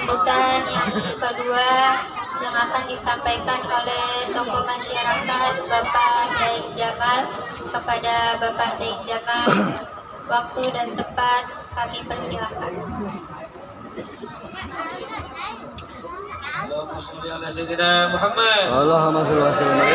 sambutan yang kedua yang akan disampaikan oleh tokoh masyarakat Bapak Daeng Jamal. Kepada Bapak Daeng Jamal, waktu dan tempat kami persilahkan. Allahumma sholli ala sayyidina Muhammad. Allahumma sholli ala sayyidina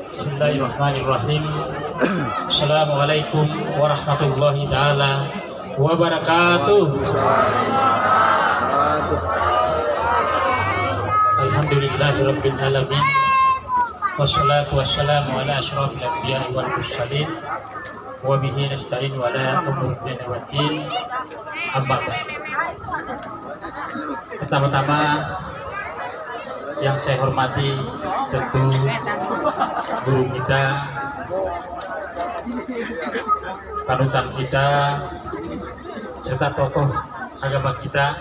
Bismillahirrahmanirrahim. Assalamualaikum warahmatullahi taala wabarakatuh. Alhamdulillahirabbil alamin. Wassalatu wassalamu ala asyrofil anbiya'i wal mursalin wa bihi nasta'in wa ala umuri dunya waddin. Amma ba'd. Pertama-tama yang saya hormati tentu guru kita, panutan kita, serta tokoh agama kita,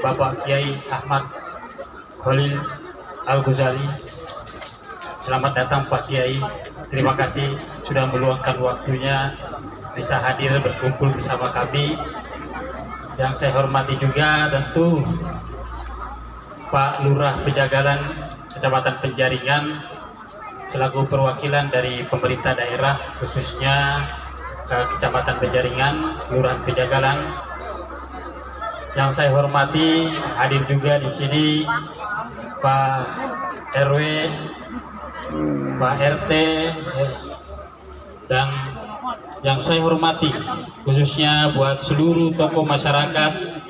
Bapak Kiai Ahmad Khalil Al-Ghazali. Selamat datang Pak Kiai. Terima kasih sudah meluangkan waktunya bisa hadir berkumpul bersama kami. Yang saya hormati juga tentu Pak Lurah Pejagalan Kecamatan Penjaringan selaku perwakilan dari pemerintah daerah, khususnya Kecamatan Penjaringan, Kelurahan Pejagalan. Yang saya hormati hadir juga di sini Pak RW, Pak RT, dan yang saya hormati khususnya buat seluruh tokoh masyarakat,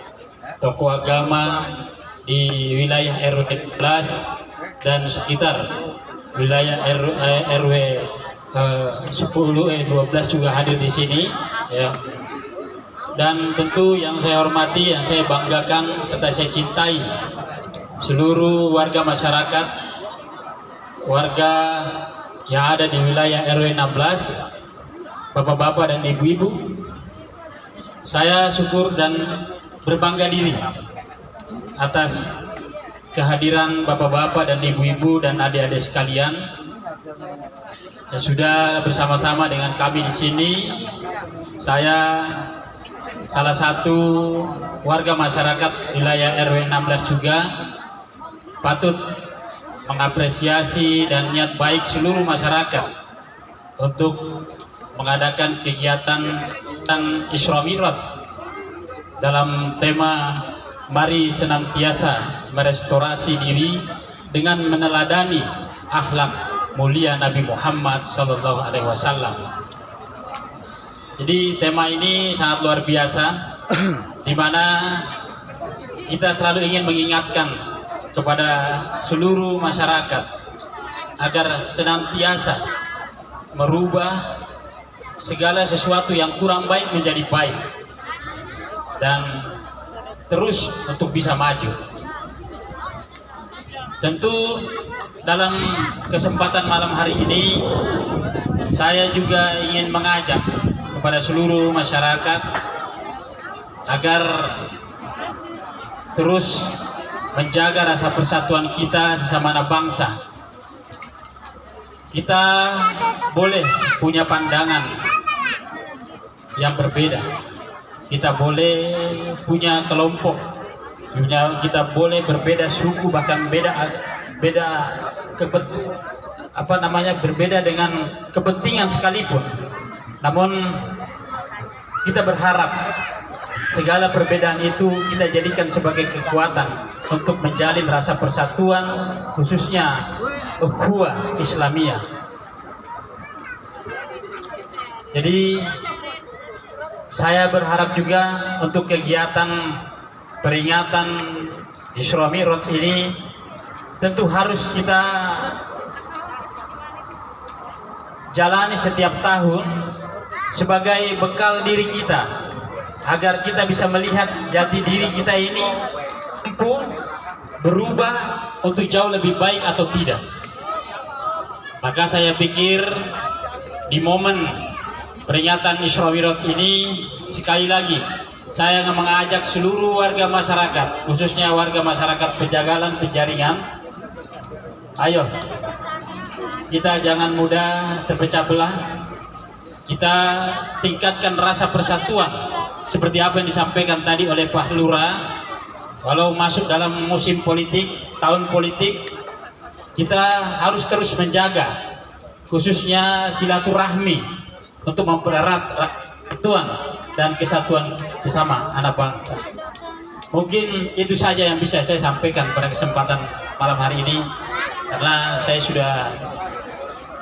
tokoh agama di wilayah RW 11 dan sekitar wilayah RW 10 12 juga hadir di sini ya. Dan tentu yang saya hormati, yang saya banggakan serta saya cintai seluruh warga masyarakat, warga yang ada di wilayah RW 16, bapak-bapak dan ibu-ibu. Saya syukur dan berbangga diri atas kehadiran bapak-bapak dan ibu-ibu dan adik-adik sekalian yang sudah bersama-sama dengan kami di sini. Saya salah satu warga masyarakat wilayah RW 16 juga patut mengapresiasi dan niat baik seluruh masyarakat untuk mengadakan kegiatan Isra Mi'raj dalam tema mari senantiasa merestorasi diri dengan meneladani akhlak mulia Nabi Muhammad SAW. Jadi tema ini sangat luar biasa, di mana kita selalu ingin mengingatkan kepada seluruh masyarakat agar senantiasa merubah segala sesuatu yang kurang baik menjadi baik dan terus untuk bisa maju. Tentu dalam kesempatan malam hari ini saya juga ingin mengajak kepada seluruh masyarakat agar terus menjaga rasa persatuan kita sesama anak bangsa. Kita boleh punya pandangan yang berbeda, kita boleh punya kelompok, kita boleh berbeda suku, bahkan berbeda dengan kepentingan sekalipun. Namun kita berharap segala perbedaan itu kita jadikan sebagai kekuatan untuk menjalin rasa persatuan, khususnya ukhuwah Islamiyah. Jadi saya berharap juga untuk kegiatan peringatan Isra Mi'raj ini tentu harus kita jalani setiap tahun sebagai bekal diri kita agar kita bisa melihat jati diri kita ini mampu berubah untuk jauh lebih baik atau tidak. Maka saya pikir di momen peringatan Isra Mi'raj ini sekali lagi saya mengajak seluruh warga masyarakat, khususnya warga masyarakat Pejagalan, Penjaringan, ayo kita jangan mudah terpecah belah. Kita tingkatkan rasa persatuan seperti apa yang disampaikan tadi oleh Pak Lurah. Walau masuk dalam musim politik, tahun politik, kita harus terus menjaga khususnya silaturahmi untuk mempererat persatuan dan kesatuan sesama anak bangsa. Mungkin itu saja yang bisa saya sampaikan pada kesempatan malam hari ini, karena saya sudah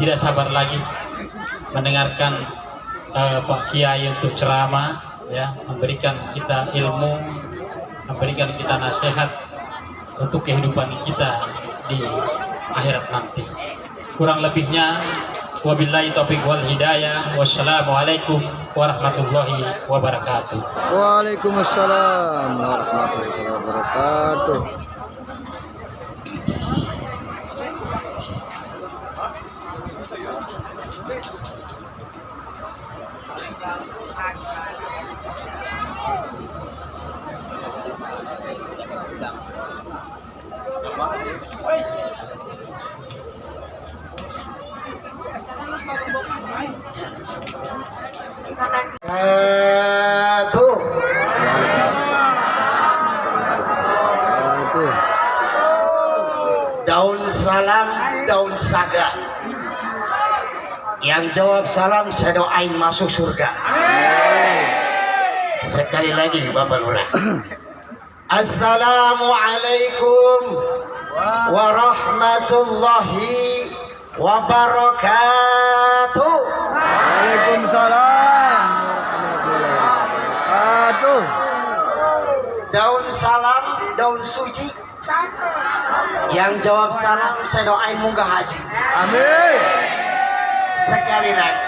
tidak sabar lagi mendengarkan Pak Kiai untuk ceramah, ya, memberikan kita ilmu, memberikan kita nasihat untuk kehidupan kita di akhirat nanti. Kurang lebihnya wabillahi taufiq wal hidayah. Wassalamualaikum warahmatullahi wabarakatuh. Waalaikumsalam warahmatullahi wabarakatuh. Terima kasih. Daun salam, daun saga. Yang jawab salam saya doain masuk surga. Sekali lagi Bapak Lurah. Assalamualaikum warahmatullahi wabarakatuh. Waalaikumsalam warahmatullahi wabarakatuh. Daun salam, daun suci. Yang jawab salam saya doain munggah haji. Amin. Sekali lagi.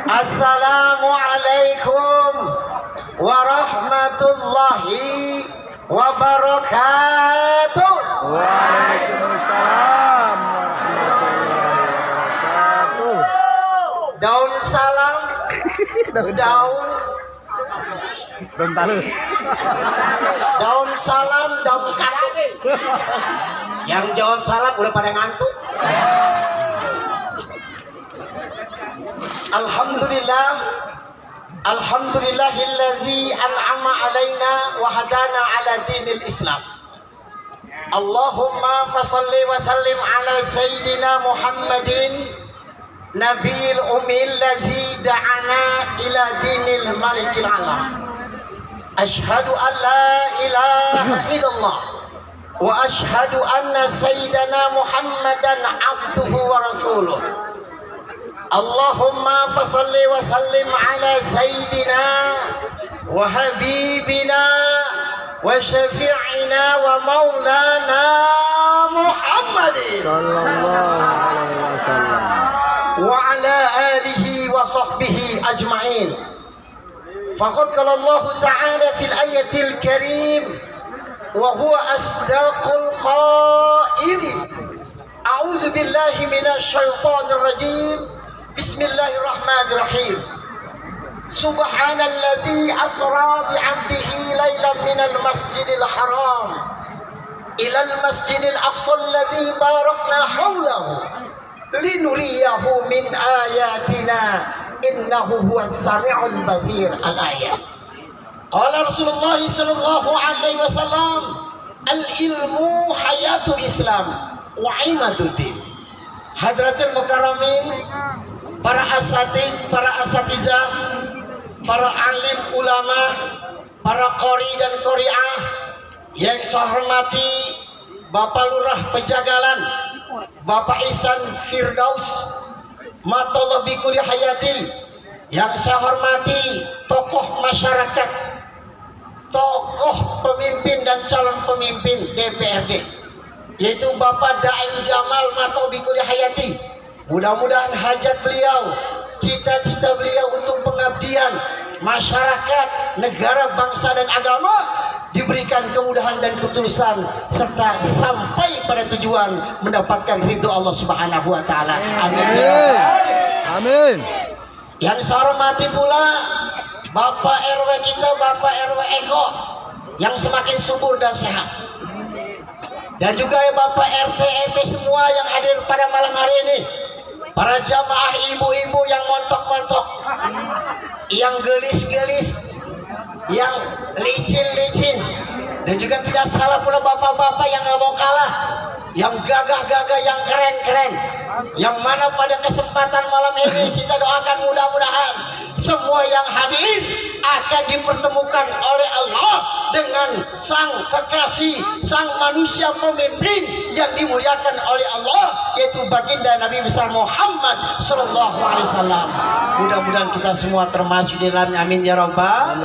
Assalamualaikum warahmatullahi wabarakatuh. Waalaikumsalam warahmatullahi wabarakatuh. Daun salam, daun talus. daun salam, daun katuk. Yang jawab salam udah pada ngantuk. Alhamdulillah, alhamdulillahillazi an'ama alaina wa hadana ala dinil Islam. Allahumma fasalli wa sallim ala sayyidina Muhammadin nabiyil ummil lazi da'ana ila dinil malikil alam. Ashhadu an la ilaha illallah wa ashhadu anna sayyidana Muhammadan abduhu wa rasuluh. Allahumma fasalli wa sallim ala sayyidina wa habibina wa syafi'ina wa maulana Muhammadin Sallallahu alaihi wasallam. wa ala alihi wa sahbihi ajma'in. Faqad qala Allah ta'ala fil ayatil karim wa huwa asdaqul qailin. A'udzu billahi minasy syaithanir rajim. Bismillahirrahmanirrahim. Subhanalladzi asra bi'abdihi lailan minal masjidil haram ilal masjidil aqsa alladzi barakna haulahu linuriyahu min ayatina innahu huwas sami'ul basir. Al-ayat. Qala Rasulullah sallallahu alaihi wasallam, al-ilmu hayatul Islam wa imaduddin. Hadratul mukarramin, para asatizah, para alim ulama, para qori dan qori'ah yang saya hormati Bapak Lurah Pejagalan, Bapak Ihsan Firdaus Matullah Bikuli Hayati, yang saya hormati tokoh masyarakat, tokoh pemimpin dan calon pemimpin DPRD, yaitu Bapak Daeng Jamal Matullah Bikuli Hayati. Mudah-mudahan hajat beliau, cita-cita beliau untuk pengabdian masyarakat, negara, bangsa dan agama diberikan kemudahan dan ketulusan serta sampai pada tujuan mendapatkan ridho Allah Subhanahu wa taala. Amin ya rabbal. Amin. Yang saya hormati pula Bapak RW kita, Bapak RW Eko yang semakin subur dan sehat. Dan juga Bapak RT semua yang hadir pada malam hari ini. Para jamaah ibu-ibu yang montok-montok, yang gelis-gelis, yang licin-licin, dan juga tidak salah pula bapak-bapak yang nggak mau kalah, yang gagah-gagah, yang keren-keren, yang mana pada kesempatan malam ini kita doakan mudah-mudahan semua yang hadir akan dipertemukan oleh Allah dengan sang kekasih, sang manusia pemimpin yang dimuliakan oleh Allah, yaitu baginda Nabi besar Muhammad sallallahu alaihi wasallam. Mudah-mudahan kita semua termasuk di dalamnya. Amin ya rabbal.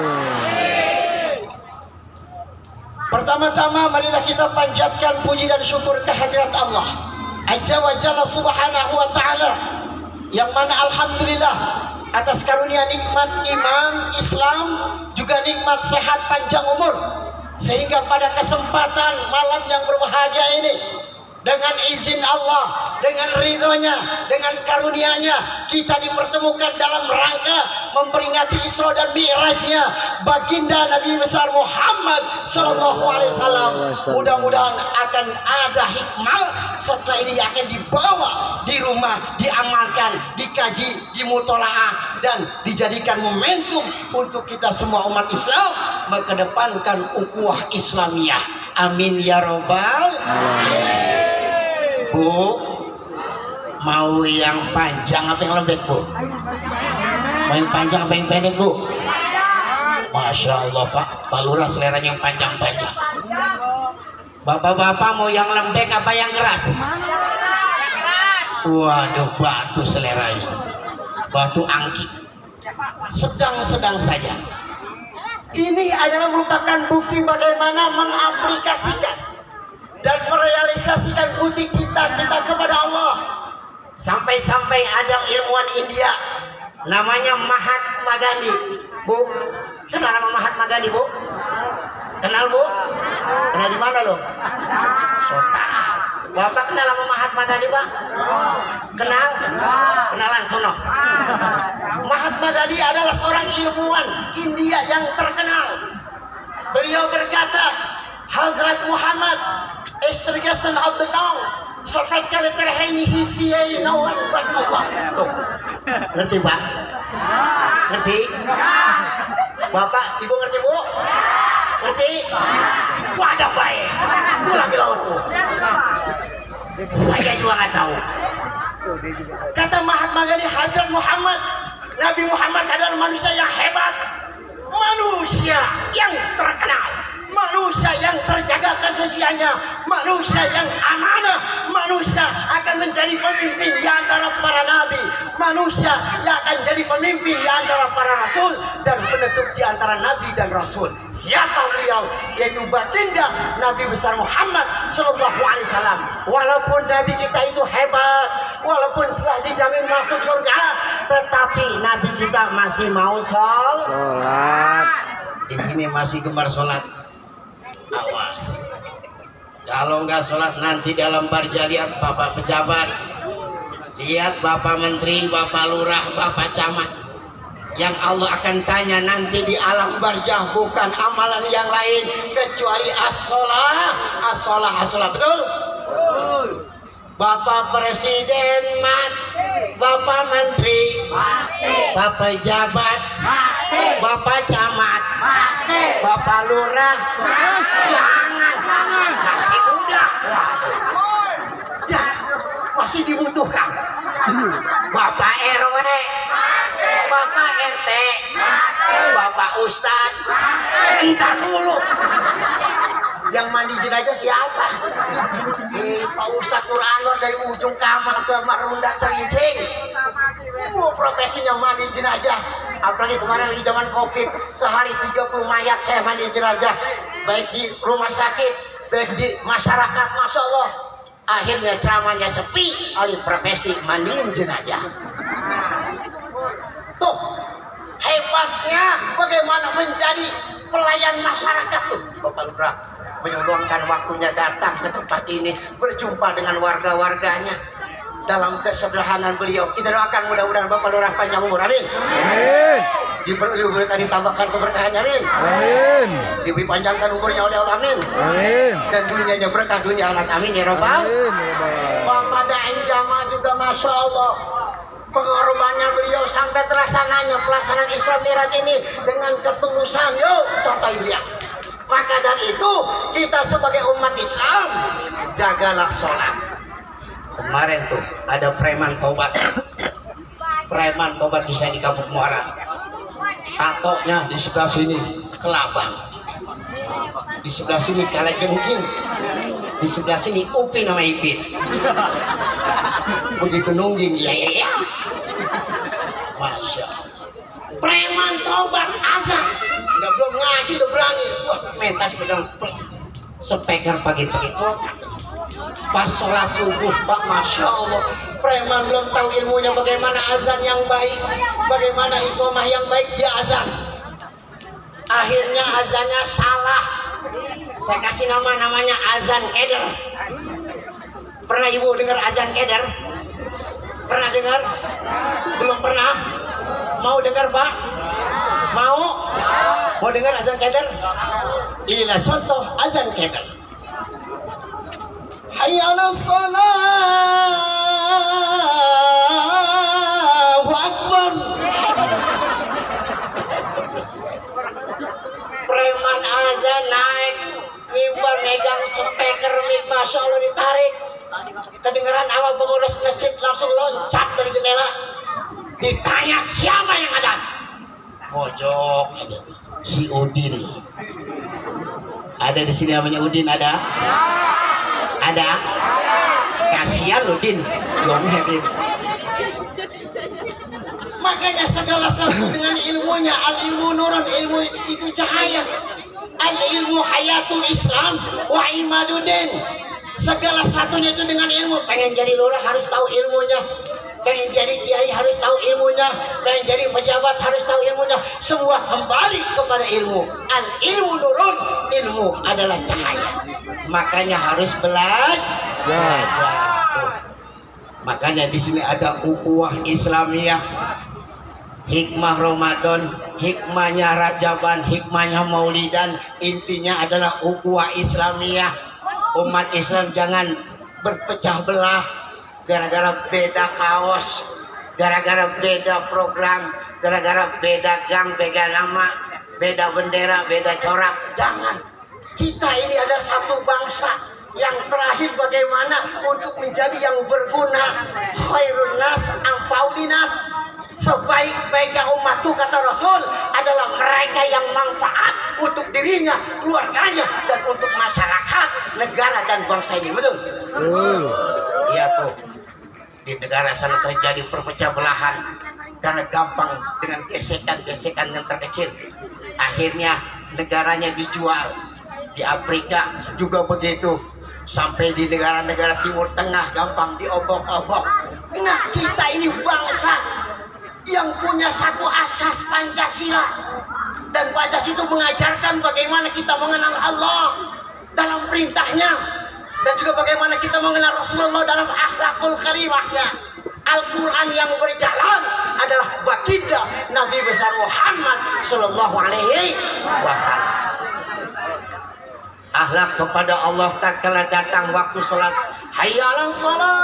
Pertama-tama marilah kita panjatkan puji dan syukur kehadirat Allah Azza wa Jalla subhanahu wa ta'ala, yang mana alhamdulillah atas karunia nikmat iman Islam, juga nikmat sehat panjang umur, sehingga pada kesempatan malam yang berbahagia ini, dengan izin Allah, dengan ridhonya, dengan karunia-Nya, kita dipertemukan dalam rangka memperingati Isra dan Mi'rajnya baginda Nabi besar Muhammad sallallahu alaihi wasallam. Mudah-mudahan akan ada hikmah setelah ini akan dibawa di rumah, diamalkan, dikaji, dimutolaah, dan dijadikan momentum untuk kita semua umat Islam mengedepankan ukhuwah Islamiyah. Amin ya robbal alamin. Bu, mau yang panjang apa yang lembek, Bu? Mau yang panjang apa yang pendek, Bu? Masya Allah, Pak Lurah seleranya yang panjang-panjang. Bapak-bapak mau yang lembek apa yang keras? Waduh, batu seleranya, batu angki, sedang-sedang saja. Ini adalah merupakan bukti bagaimana mengaplikasikan dan merealisasikan bukti cinta kita kepada Allah. Sampai-sampai ada ilmuwan India namanya Mahatma Gandhi. Bu, kenal nama Mahatma Gandhi, Bu? Kenal, Bu? Kenal di mana lo? Sota. Bapak kenal nama Mahatma Gandhi, Pak? Kenal? Kenalan sono. Mahatma Gandhi adalah seorang ilmuwan India yang terkenal. Beliau berkata, Hazrat Muhammad is the suggestion of the dawn. Sofat kali terhenihi fiyai nawan buat Allah. Tuh, ngerti Pak? Ngerti? Bapak, Ibu ngerti, Bu? Ngerti? Ku ada baik. Ku lagi lawanku. Saya juga nggak tahu. Kata Mahatma Gandhi, Hazrat Muhammad, Nabi Muhammad adalah manusia yang hebat, manusia yang terkenal, manusia yang terjaga kesuciannya, manusia yang amanah, manusia akan menjadi pemimpin di antara para nabi, manusia yang akan jadi pemimpin di antara para rasul, dan penutup di antara nabi dan rasul. Siapa beliau? Yaitu baginda Nabi besar Muhammad sallallahu alaihi wasallam. Walaupun nabi kita itu hebat, walaupun setelah dijamin masuk surga, tetapi nabi kita masih mau sholat. Di sini masih gemar sholat. Awas, kalau nggak sholat nanti dalam barja lihat bapak pejabat, lihat bapak menteri, bapak lurah, bapak camat, yang Allah akan tanya nanti di alam barjah bukan amalan yang lain kecuali as-sholah, as-sholah, as-sholah. Betul? Bapak presiden mati, bapak menteri mati, bapak pejabat mati, bapak camat mati, bapak lurah jangan, masih muda ya, masih dibutuhkan. Bapak RW, bapak RT, bapak ustad, entar dulu. Yang mandi jenazah siapa? Pak Ustadz Nur Anwar dari ujung kamar ke Marunda Celincing. Profesinya mandi jenazah. Apalagi kemarin lagi zaman Covid, sehari 30 mayat saya mandi jenazah, baik di rumah sakit, baik di masyarakat. Masya Allah, akhirnya ceramahnya sepi oleh profesi mandiin jenazah. Tuh hebatnya bagaimana menjadi pelayan masyarakat tuh. Bapak Lurah menyumbangkan waktunya datang ke tempat ini, berjumpa dengan warga-warganya. Dalam kesederhanaan beliau, kita doakan mudah-mudahan Bapak Lurah panjang umur, amin. Amin. Diberikan ditambahkan keberkahannya, amin. Amin. Diberi panjangkan umurnya oleh Allah, amin. Amin. Dan dunianya berkah dunia akhirat, amin ya Rabbal. Amin. Bapak Daeng Jamal juga Masya Allah, pengorbanannya beliau sampai terlaksananya pelaksanaan Isra Mi'raj ini dengan ketulusan. Yuk contoh beliau. Maka dari itu kita sebagai umat Islam jagalah sholat. Kemarin tuh ada preman tobat di sini di Kampung Muara, tatonya di sebelah sini kelabang, di sebelah sini kalajengking, di sebelah sini Upin nama Ipin. Begitu nungging, ya. Masya Allah. Preman tobat azan, udah belum ngaji udah berani, wah mentas pegang speaker pagi-pagi kota. Pas sholat subuh, Pak, Masya Allah, preman belum tahu ilmunya bagaimana azan yang baik, bagaimana iqamah yang baik, dia azan. Akhirnya azannya salah. Saya kasih namanya azan keder. Pernah ibu dengar azan keder? Pernah dengar? Belum pernah? Mau dengar, Pak? Mau dengar azan keder? Inilah contoh azan keder. Hayya 'alas shalah, Allahu akbar. Preman azan naik mimbar megang speaker mic, Masya Allah, ditarik. Kedengaran awal pengurus masjid langsung loncat dari jendela. Ditanya siapa yang ada? Mojok ada tuh, si Udin. Ada di sini namanya Udin, ada? Ada? Kasihan lu Din. Makanya segala sesuatu dengan ilmunya. Al ilmu nurun, ilmu itu cahaya. Al ilmu hayatul Islam wa imaduddin. Segala satunya itu dengan ilmu. Pengen jadi lurah harus tahu ilmunya, pengen jadi kiai harus tahu ilmunya, pengen jadi pejabat harus tahu ilmunya. Semua kembali kepada ilmu. Al ilmu nurun, ilmu adalah cahaya. Makanya harus belajar. Makanya di sini ada ukhuwah Islamiyah, hikmah Ramadan, hikmahnya Rajaban, hikmahnya Maulidan. Intinya adalah ukhuwah Islamiyah. Umat Islam jangan berpecah belah gara-gara beda kaos, gara-gara beda program, gara-gara beda gang, beda nama, beda bendera, beda corak. Jangan. Kita ini ada satu bangsa. Yang terakhir bagaimana untuk menjadi yang berguna. Khairun nas anfa'ulinas. Sebaik-baiknya umatku, kata Rasul, adalah mereka yang manfaat untuk dirinya, keluarganya, dan untuk masyarakat, negara, dan bangsa ini. Betul? Iya tuh. Di negara sana terjadi perpecah belahan karena gampang dengan gesekan-gesekan yang terkecil. Akhirnya negaranya dijual. Di Afrika juga begitu. Sampai di negara-negara Timur Tengah gampang diobok-obok. Nah, kita ini bangsa yang punya satu asas Pancasila, dan Pancasila itu mengajarkan bagaimana kita mengenal Allah dalam perintahnya, dan juga bagaimana kita mengenal Rasulullah dalam akhlakul karimahnya. Al-Quran yang berjalan adalah baginda Nabi besar Muhammad Sallallahu Alaihi Wasallam. Akhlak kepada Allah tak kala datang waktu sholat, hayya 'alas shalah.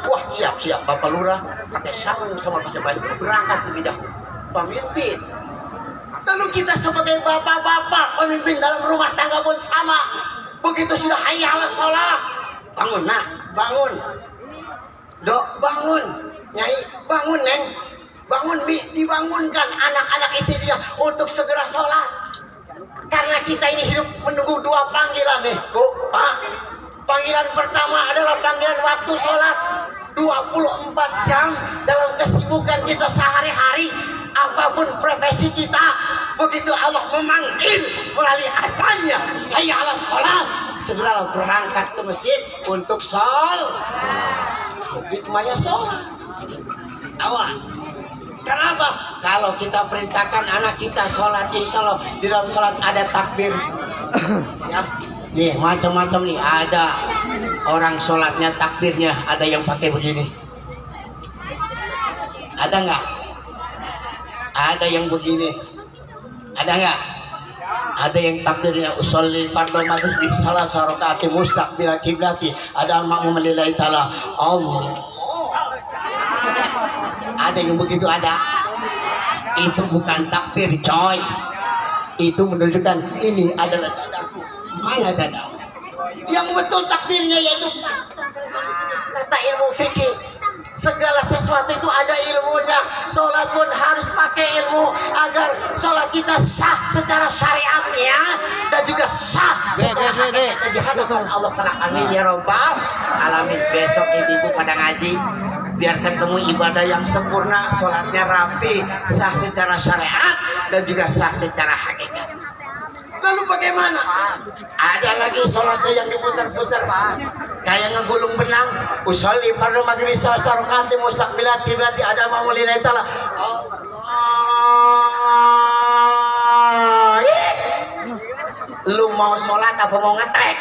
Wah, siap-siap Bapak Lurah pakai sarung sama pakai baju berangkat lebih dahulu, pemimpin. Lalu kita sebagai bapak-bapak pemimpin dalam rumah tangga pun sama. Begitu sudah hayya 'alas shalah, bangun nak, bangun dok, bangun nyai, bangun neng, bangun mi, dibangunkan anak-anak istrinya untuk segera sholat. Karena kita ini hidup menunggu dua panggilan nih, Bu, Pak. Panggilan pertama adalah panggilan waktu sholat 24 jam dalam kesibukan kita sehari-hari, apapun profesi kita. Begitu Allah memanggil melalui azannya, hayya 'alas shalah, segera berangkat ke masjid untuk sholat. Hikmahnya sholat. Awas. Kenapa? Kalau kita perintahkan anak kita sholat, insya Allah di dalam sholat ada takbir. Ya, nih macam-macam nih, ada orang sholatnya takbirnya ada yang pakai begini. Ada nggak? Ada yang begini. Ada nggak? Ada yang takbirnya usolli fardhu maghrib di salah rakaat mustaqbil kiblati. Ada makmum lillahi taala. Allah. Ada yang begitu ada. Itu bukan takbir, coy. Itu menunjukkan ini adalah dadaku. Mana dadaku? Yang betul takbirnya yaitu kata ilmu fikih. Segala sesuatu itu ada ilmunya. Sholat pun harus pakai ilmu agar sholat kita sah secara syariatnya dan juga sah secara hakikatnya di hadapan Allah Ta'ala. Amin ya Rabbal Alamin. Besok ibu-ibu pada ngaji biar ketemu ibadah yang sempurna, sholatnya rapi, sah secara syariat dan juga sah secara hakikat. Lalu bagaimana? Ada lagi sholatnya yang diputar-putar kayak ngegulung benang. Usolli fardhu maghrib salah rakaat mustaqbilat kiblati ada makmum lillahi taala. Lu mau sholat apa mau ngetrek?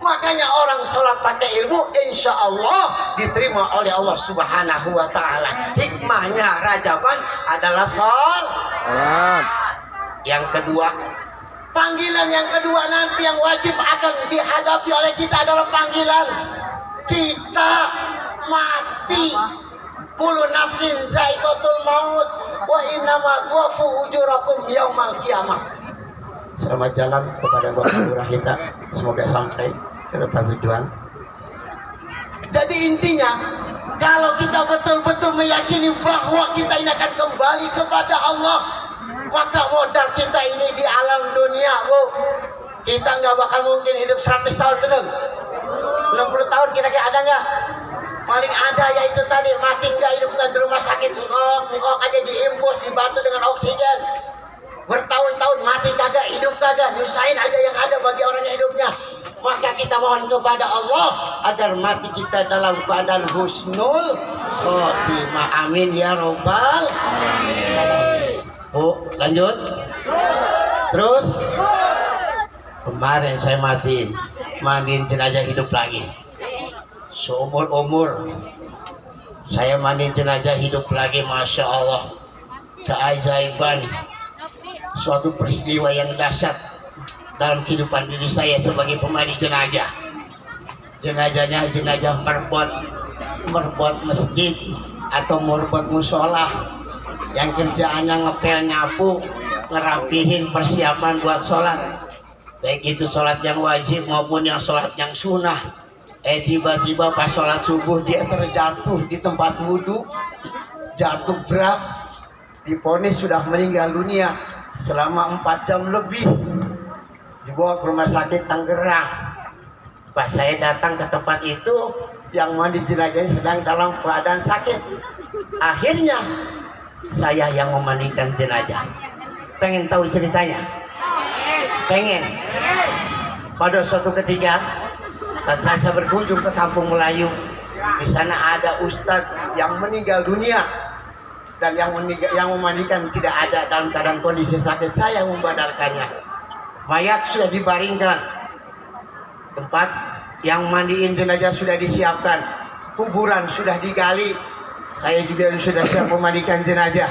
Makanya orang sholat pakai ilmu insya Allah diterima oleh Allah Subhanahu wa ta'ala. Hikmahnya Rajaban adalah sholat. Yang kedua, panggilan yang kedua nanti yang wajib akan dihadapi oleh kita adalah panggilan kita mati. Kullu nafsin za'iqatul maut wa innama tuwaffu ujurakum yaumal qiyamah. Selamat jalan kepada Bapak Lurah kita, semoga sampai ke tempat tujuan. Jadi intinya, kalau kita betul-betul meyakini bahwa kita ini akan kembali kepada Allah, maka modal kita ini di alam dunia, Bu, kita nggak bakal mungkin hidup 100 tahun, betul? 60 tahun kira-kira ada nggak? Paling ada yaitu tadi mati nggak, hidup nggak di rumah sakit, engkau aja diimpus, dibantu dengan oksigen. Bertahun-tahun mati kagak, hidup kagak, nyusahin aja yang ada bagi orang yang hidupnya. Maka kita mohon kepada Allah agar mati kita dalam keadaan husnul khotimah. Amin ya Rabbal Alamin. Oh, lanjut. Terus kemarin saya mandiin jenazah hidup lagi. Seumur-umur saya mandiin jenazah hidup lagi, Masya Allah. Keajaiban, suatu peristiwa yang dahsyat dalam kehidupan diri saya sebagai pemandi jenazah. Jenazahnya jenazah merbot masjid atau merbot musola yang kerjaannya ngepel, nyapu, ngerapihin persiapan buat sholat, baik itu sholat yang wajib maupun yang sholat yang sunnah. Tiba-tiba pas sholat subuh dia terjatuh di tempat wudhu, jatuh berat, divonis sudah meninggal dunia selama 4 jam lebih, dibawa ke rumah sakit Tangerang. Pas saya datang ke tempat itu, yang mandi jenazahnya sedang dalam keadaan sakit. Akhirnya saya yang memandikan jenazah. Pengen tahu ceritanya? Pengen? Pada suatu ketika, saya berkunjung ke Kampung Melayu. Di sana ada ustadz yang meninggal dunia dan yang memandikan tidak ada, dalam keadaan kondisi sakit. Saya membadalkannya. Mayat sudah dibaringkan, tempat yang mandiin jenazah sudah disiapkan, kuburan sudah digali. Saya juga sudah siap memandikan jenazah.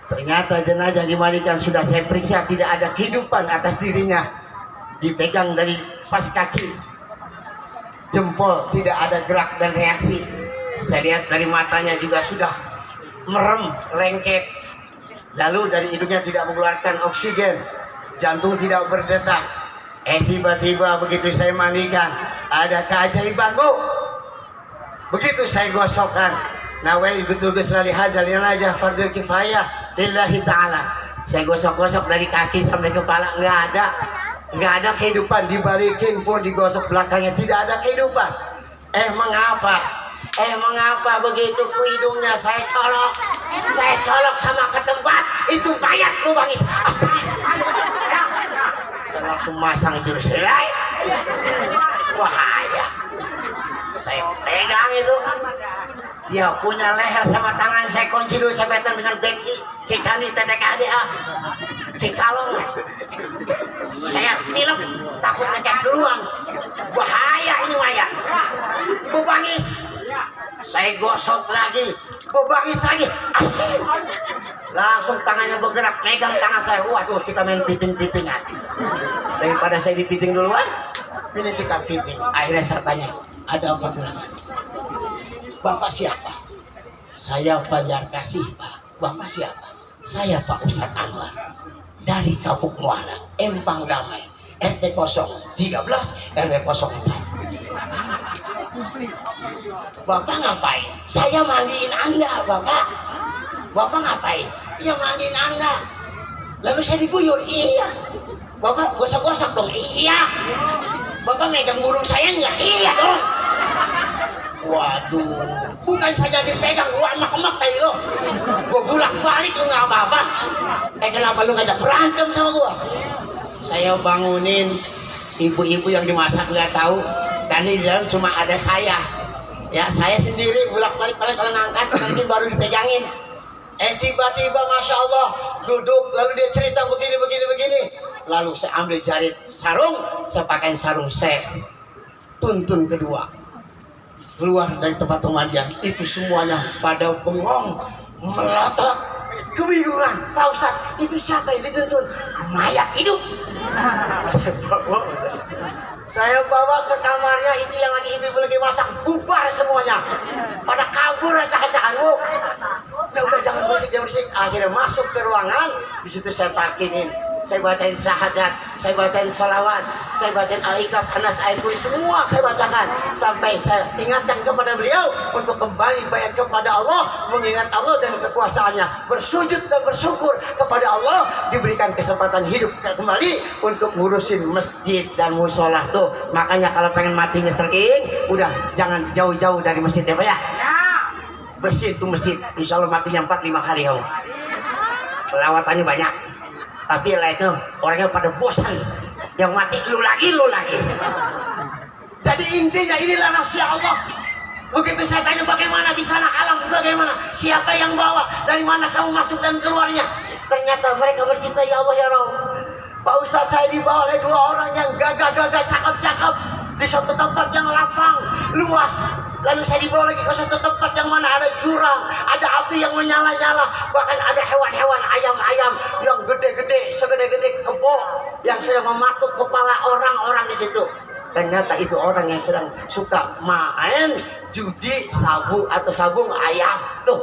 Ternyata jenazah dimandikan sudah saya periksa tidak ada kehidupan atas dirinya. Dipegang dari pas kaki, jempol tidak ada gerak dan reaksi. Saya lihat dari matanya juga sudah merem, lengket. Lalu dari hidungnya tidak mengeluarkan oksigen, jantung tidak berdetak. Tiba-tiba begitu saya mandikan, ada keajaiban, Bu. Begitu saya gosokkan, nawai betul keselali hajal yang aja fardhu kifayah lillahi ta'ala. Saya gosok-gosok dari kaki sampai kepala, nggak ada kehidupan. Dibalikin pun digosok belakangnya tidak ada kehidupan. Mengapa begitu ku hidungnya saya colok sama ke tempat itu mayat lu bangis. Saya langsung masang jurus lain. Wahaya. Saya pegang itu, Dia punya leher sama tangan saya kunci dulu saya petang dengan beksi Cikani TTKDA Cikalong. Saya tilep takut ngecek duluan. Bahaya ini Maya. Bubangis. Saya gosok lagi. Bubangis lagi. Asik. Langsung tangannya bergerak megang tangan saya. Waduh kita main piting-pitingan. Daripada saya dipiting duluan, ini kita piting. Akhirnya saya tanya, ada apa gerangan? Bapak siapa? Saya Fajar Kasih Pak. Bapak siapa? Saya Pak Ustadz Anwar dari Kapuk Muara, Empang Damai, RT 013 RW 04. Bapak ngapain? Saya mandiin Anda Bapak. Bapak ngapain? Ya mandiin Anda. Lalu saya diguyur. Iya. Bapak gosok-gosok dong. Iya. Bapak megang burung saya enggak? Iya dong. Waduh, bukan saja dipegang, gua emak-emak tadi lo. Gua bolak-balik lu nggak apa-apa. Kenapa lu ngajak berantem sama gua? Saya bangunin ibu-ibu yang dimasak nggak tahu, dan di dalam cuma ada saya. Ya, saya sendiri bolak-balik kalau ngangkat, nanti baru dipegangin. Tiba-tiba Masya Allah duduk, lalu dia cerita begini. Lalu saya ambil jarit sarung, saya pakai sarung, saya tuntun kedua. Keluar dari tempat pemandian itu semuanya pada bengong melotot kebingungan. Pak Ustaz itu siapa itu tuntun? Mayat hidup. Saya bawa ke kamarnya itu yang lagi ibu lagi masak, bubar semuanya pada kabur acak-acakan. Udah jangan berisik. Akhirnya masuk ke ruangan, di situ saya takinin. Saya bacain syahadat, saya bacain sholawat, saya bacain al-ikhlas, anas, ayat kursi, semua saya bacakan. Sampai saya ingatkan kepada beliau untuk kembali bayat kepada Allah, mengingat Allah dan kekuasaannya, bersujud dan bersyukur kepada Allah, diberikan kesempatan hidup kembali untuk ngurusin masjid dan musola tuh. Makanya kalau pengen mati ngeselin, udah jangan jauh-jauh dari masjid ya Pak ya. Bersih itu masjid, insya Allah matinya 4-5 kali kamu. Pelawatannya banyak. Tapi lainnya orangnya pada bosan, yang mati lu lagi. Jadi intinya inilah rahasia Allah. Begitu saya tanya bagaimana di sana alam, bagaimana, siapa yang bawa, dari mana kamu masuk dan keluarnya, ternyata mereka bercerita, ya Allah ya Rabb, Pak Ustadz saya dibawa oleh 2 orang yang gagah-gagah, cakep-cakep di suatu tempat yang lapang, luas. Lalu saya dibawa lagi ke suatu tempat yang mana ada jurang, ada api yang menyala-nyala, bahkan ada hewan-hewan, ayam-ayam yang gede-gede, segede-gede kebo yang sedang mematuk kepala orang-orang di situ. Ternyata itu orang yang sedang suka main judi sabung atau sabung ayam tuh.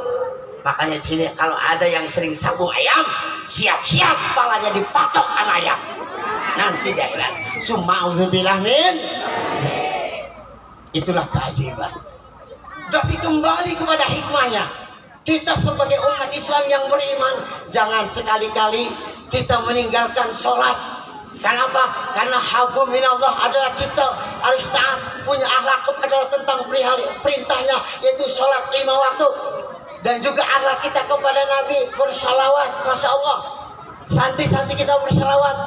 Makanya di sini kalau ada yang sering sabung ayam, siap-siap palanya dipatok sama ayam. Nanti jahilan. Sumauzubillah min. Itulah keajaiban. Berarti kembali kepada hikmahnya. Kita sebagai umat Islam yang beriman, jangan sekali-kali kita meninggalkan sholat. Kenapa? Karena hablum minallah adalah kita harus taat, punya akhlak kepada tentang perihal perintahnya, yaitu sholat 5 waktu. Dan juga akhlak kita kepada Nabi, bersalawat. Masya Allah, santi-santi kita bersalawat,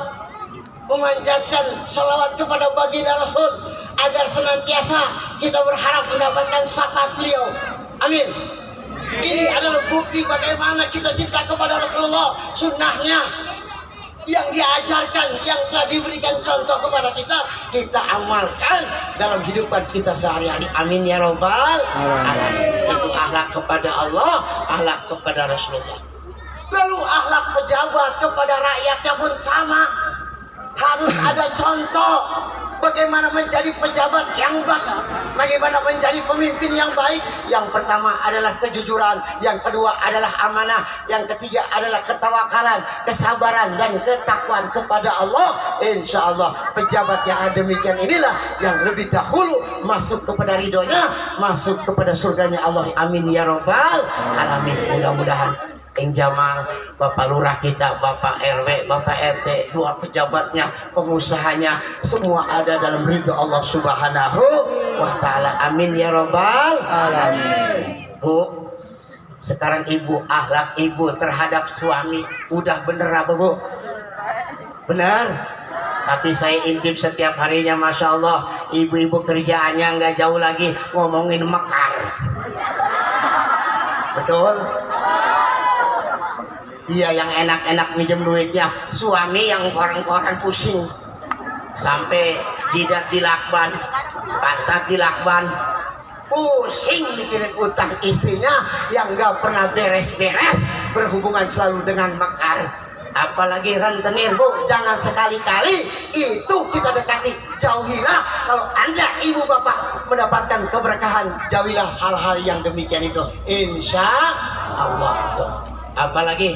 memanjatkan salawat kepada baginda Rasul, agar senantiasa kita berharap mendapatkan syafaat beliau. Amin. Ini adalah bukti bagaimana kita cinta kepada Rasulullah, sunnahnya yang diajarkan, yang telah diberikan contoh kepada kita, kita amalkan dalam kehidupan kita sehari-hari. Amin ya Rabbal alamin. Itu akhlak kepada Allah, akhlak kepada Rasulullah. Lalu akhlak pejabat kepada rakyatnya pun sama. Harus ada contoh bagaimana menjadi pejabat yang baik, bagaimana menjadi pemimpin yang baik. Yang pertama adalah kejujuran, yang kedua adalah amanah, yang ketiga adalah ketawakalan, kesabaran dan ketakwaan kepada Allah. Insya Allah pejabat yang demikian inilah yang lebih dahulu masuk kepada ridhonya, masuk kepada surganya Allah. Amin ya Rabbal alamin. Mudah-mudahan Eng Jamal, Bapak Lurah kita, Bapak RW, Bapak RT, 2 pejabatnya, pengusahanya, semua ada dalam ridho Allah Subhanahu wa Ta'ala. Amin ya Rabbal alamin. Bu, sekarang ibu, akhlak ibu terhadap suami udah bener apa Bu? Bener? Tapi saya intip setiap harinya, Masya Allah, ibu-ibu kerjaannya nggak jauh lagi ngomongin mekar. betul? Iya, yang enak-enak minjem duitnya, suami yang koran-koran pusing. Sampai jidat dilakban, pantat dilakban, pusing mikirin utang istrinya yang gak pernah beres-beres, berhubungan selalu dengan mekar. Apalagi rentenir, Bu, jangan sekali-kali itu kita dekati. Jauhilah. Kalau Anda ibu bapak mendapatkan keberkahan, jauhilah hal-hal yang demikian itu, insya Allah. Apalagi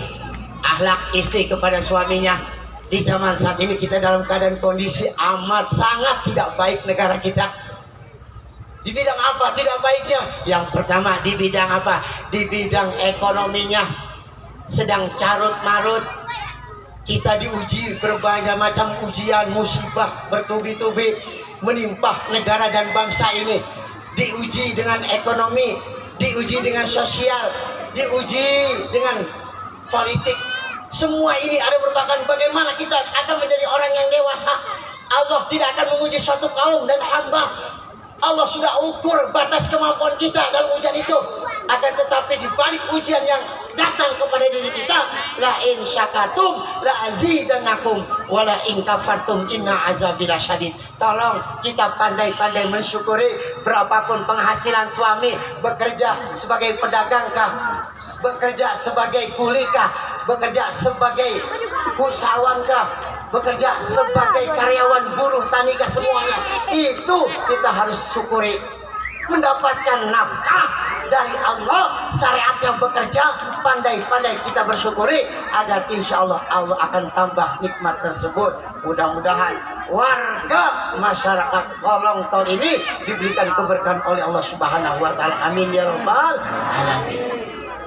akhlak istri kepada suaminya. Di zaman saat ini kita dalam keadaan kondisi amat sangat tidak baik negara kita. Di bidang apa tidak baiknya? Yang pertama, di bidang apa? Di bidang ekonominya sedang carut marut. Kita diuji berbagai macam ujian, musibah bertubi-tubi menimpa negara dan bangsa ini. Diuji dengan ekonomi, diuji dengan sosial, diuji dengan politik. Semua ini ada merupakan bagaimana kita akan menjadi orang yang dewasa. Allah tidak akan menguji suatu kaum dan hamba. Allah sudah ukur batas kemampuan kita dalam ujian itu. Akan tetapi di balik ujian yang datang kepada diri kita, la in syakatum la azidannakum wa la in kafartum inna azabi lasyadid. Tolong kita pandai-pandai mensyukuri. Berapapun penghasilan suami, bekerja sebagai pedagangkah, bekerja sebagai kulikah, bekerja sebagai usahawankah, bekerja sebagai karyawan buruh tanikah, semuanya itu kita harus syukuri. Mendapatkan nafkah dari Allah, syariatnya bekerja, pandai-pandai kita bersyukuri agar insya Allah Allah akan tambah nikmat tersebut. Mudah-mudahan warga masyarakat Kolong Tol ini diberikan keberkahan oleh Allah Subhanahu wa Ta'ala. Amin ya Rabbal Alamin.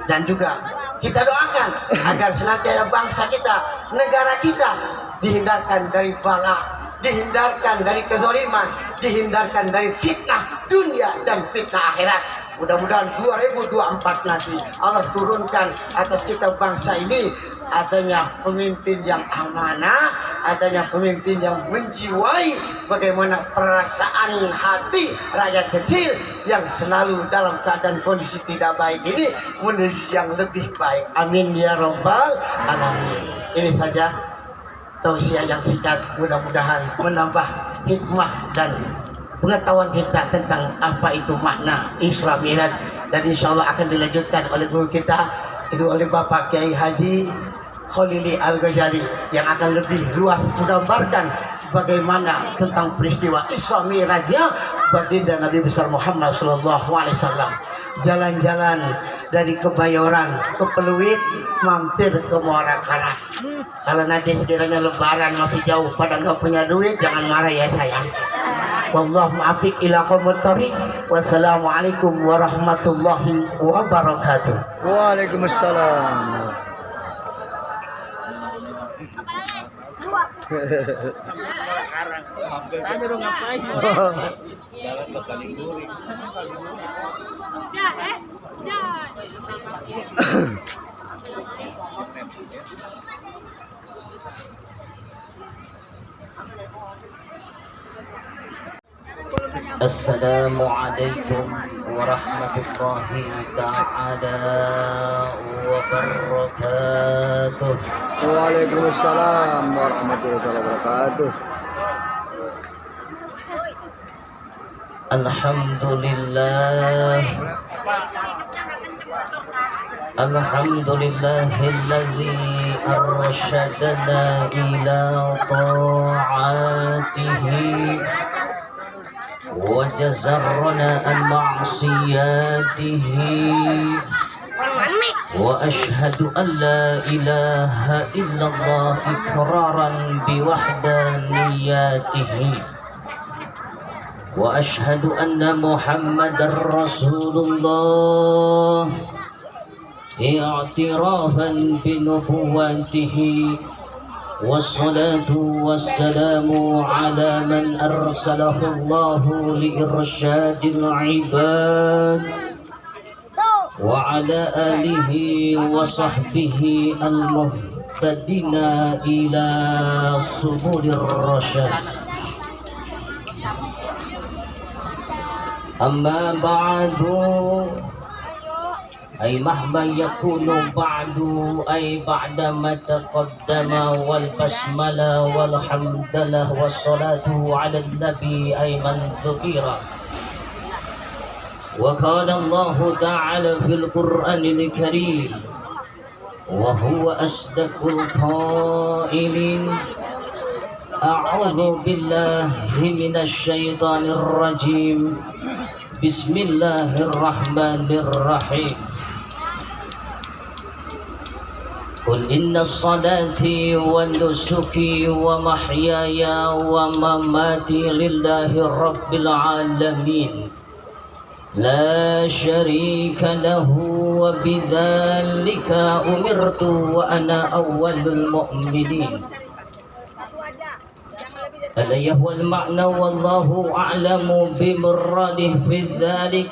Dan juga kita doakan agar senantiasa bangsa kita, negara kita dihindarkan dari bala, dihindarkan dari kezaliman, dihindarkan dari fitnah dunia dan fitnah akhirat. Mudah-mudahan 2024 nanti Allah turunkan atas kita bangsa ini adanya pemimpin yang amanah, adanya pemimpin yang menjiwai bagaimana perasaan hati rakyat kecil yang selalu dalam keadaan kondisi tidak baik ini menuju yang lebih baik. Amin ya Rabbal Alamin. Ini saja tausiah yang singkat, mudah-mudahan menambah hikmah dan pengetahuan kita tentang apa itu makna Isra Mi'raj, dan insya Allah akan dilanjutkan oleh guru kita, itu oleh Bapak Kiai Haji Khalili Al-Ghazali, yang akan lebih luas menggambarkan bagaimana tentang peristiwa Isra Mi'rajnya baginda Nabi besar Muhammad SAW. Jalan-jalan dari Kebayoran ke Peluit, mampir ke Muara Karang. Kalau nanti sekiranya lebaran masih jauh pada nggak punya duit, jangan marah ya sayang. Wallahu muwaffiq ila aqwamit thoriq. Wassalamualaikum warahmatullahi wabarakatuh. Waalaikumsalam. Assalamualaikum warahmatullahi ta'ala wabarakatuh. Waalaikumsalam warahmatullahi wabarakatuh. Alhamdulillah. Alhamdulillahilladzi arsyadana ila ta'atihi wa jazarna an ma'siyatihi wa ashhadu an la ilaha illallah iqraran biwahdaniyatihi wa ashhadu anna muhammadar rasulullah i'tirafan binubuwwatihi wassalatu wassalamu ala man arsalahu Allahu liirsyadil ibad wa ala alihi wa sahbihi al-muhtadina ila subulir rasyad. Amma ba'du, أي مهما يكون بعد أي بعد ما تقدم والبسملة والحمد لله والصلاة على النبي أي من ذكر. وقال الله تعالى في القرآن الكريم وهو أصدق القائلين أعوذ بالله من الشيطان الرجيم بسم الله الرحمن الرحيم قل إن صلاتي ونسكي ومحياي ومماتي لله رب العالمين لا شريك له وبذلك أمرت وأنا أول المؤمنين. هذا هو المعنى والله أعلم بمراده في ذلك.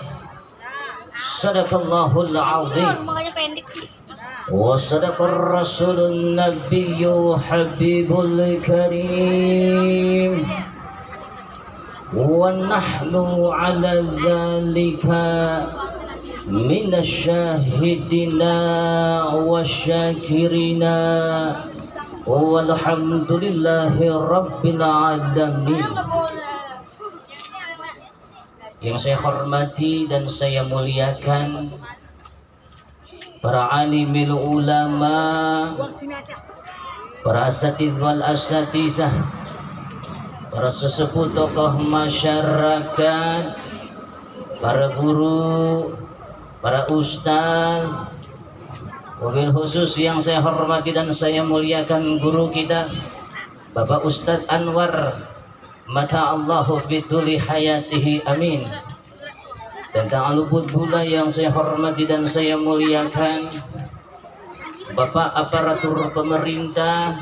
صدق الله العظيم وصدق الرسول النبي حبيب الكريم ونحن على ذلك من الشاهدين والشاكرين والحمد لله رب العالمين. Yang saya hormati dan saya muliakan para alimil ulama, para asatidz wal asatizah, para sesepuh tokoh masyarakat, para guru, para ustaz, wabil khusus yang saya hormati dan saya muliakan guru kita Bapak Ustadz Anwar Mata Allahu fituli hayatihi amin. Dan tak luput pula yang saya hormati dan saya muliakan Bapak aparatur pemerintah,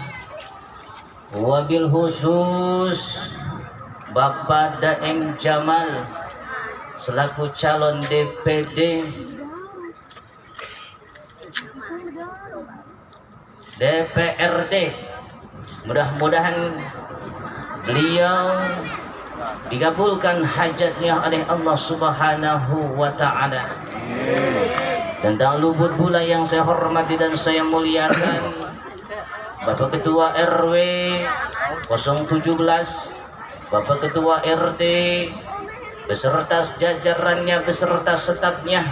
wabil khusus Bapak Daeng Jamal selaku calon DPD DPRD. Mudah-mudahan beliau dikabulkan hajatnya oleh Allah Subhanahu wa Ta'ala. Dan tak luput pula yang saya hormati dan saya muliakan Bapak Ketua RW 017, Bapak Ketua RT beserta jajarannya, beserta stafnya.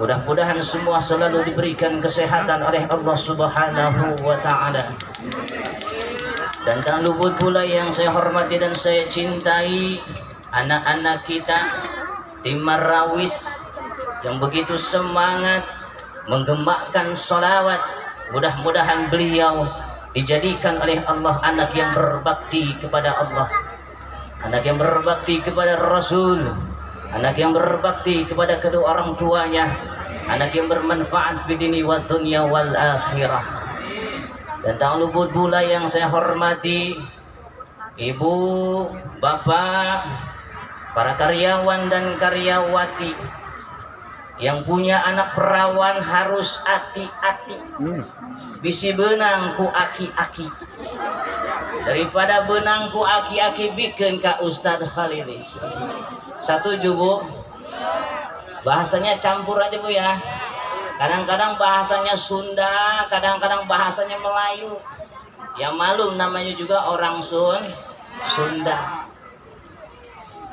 Mudah-mudahan semua selalu diberikan kesehatan oleh Allah Subhanahu wa Ta'ala. Dan tak luput pula yang saya hormati dan saya cintai anak-anak kita tim Marawis yang begitu semangat menggemakkan sholawat. Mudah-mudahan beliau dijadikan oleh Allah anak yang berbakti kepada Allah, anak yang berbakti kepada Rasul, anak yang berbakti kepada kedua orang tuanya, anak yang bermanfaat fi dini wa dunya wal akhirah. Dan tak luput pula yang saya hormati ibu, bapak, para karyawan dan karyawati yang punya anak perawan harus hati-hati. Bisi benang ku aki-aki daripada benang ku aki-aki bikin Kak Ustadz Khalili. Setuju Bu? Bahasanya campur aja Bu ya. Kadang-kadang bahasanya Sunda, kadang-kadang bahasanya Melayu. Yang malum namanya juga orang Sunda.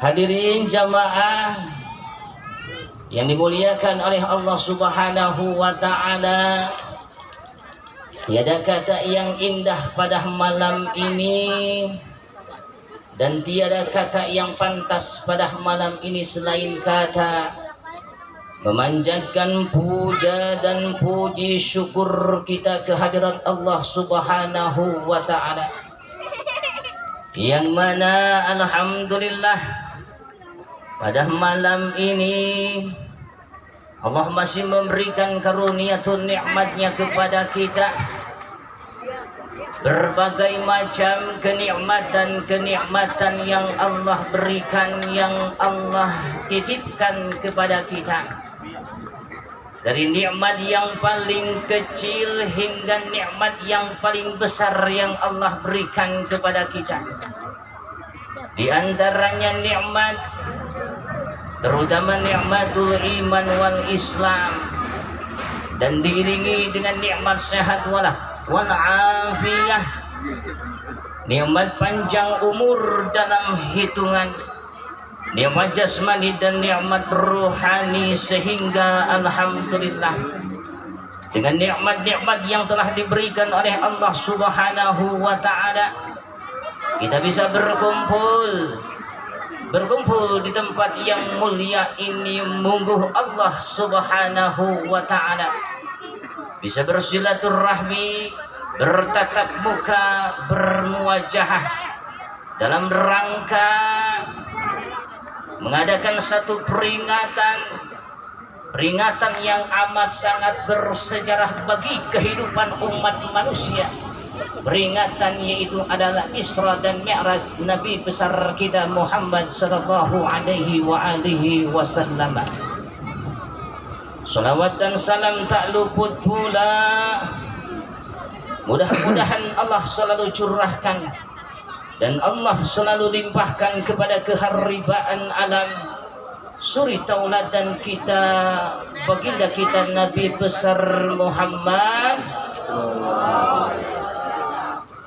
Hadirin jamaah yang dimuliakan oleh Allah Subhanahu wa Ta'ala, tiada kata yang indah pada malam ini dan tiada kata yang pantas pada malam ini selain kata memanjatkan puja dan puji syukur kita kehadirat Allah Subhanahu wa Ta'ala, yang mana alhamdulillah pada malam ini Allah masih memberikan karunia dan nikmatnya kepada kita. Berbagai macam kenikmatan yang Allah berikan, yang Allah titipkan kepada kita. Dari nikmat yang paling kecil hingga nikmat yang paling besar yang Allah berikan kepada kita. Di antaranya nikmat, terutama nikmatul iman wal Islam, dan diiringi dengan nikmat sehat walafiat, nikmat panjang umur dalam hitungan, nikmat jasmani dan nikmat rohani, sehingga alhamdulillah dengan nikmat-nikmat yang telah diberikan oleh Allah Subhanahu wa taala kita bisa berkumpul di tempat yang mulia ini. Mungguh Allah Subhanahu wa taala bisa bersilaturahmi, bertatap muka, bermuwajahah dalam rangka mengadakan satu peringatan yang amat sangat bersejarah bagi kehidupan umat manusia. Peringatan yaitu adalah Isra dan Mi'raj Nabi besar kita Muhammad sallallahu alaihi wasallam. Salawat dan salam tak luput pula mudah-mudahan Allah selalu curahkan dan Allah selalu limpahkan kepada keharibaan alam suri tauladan kita, baginda kita Nabi besar Muhammad,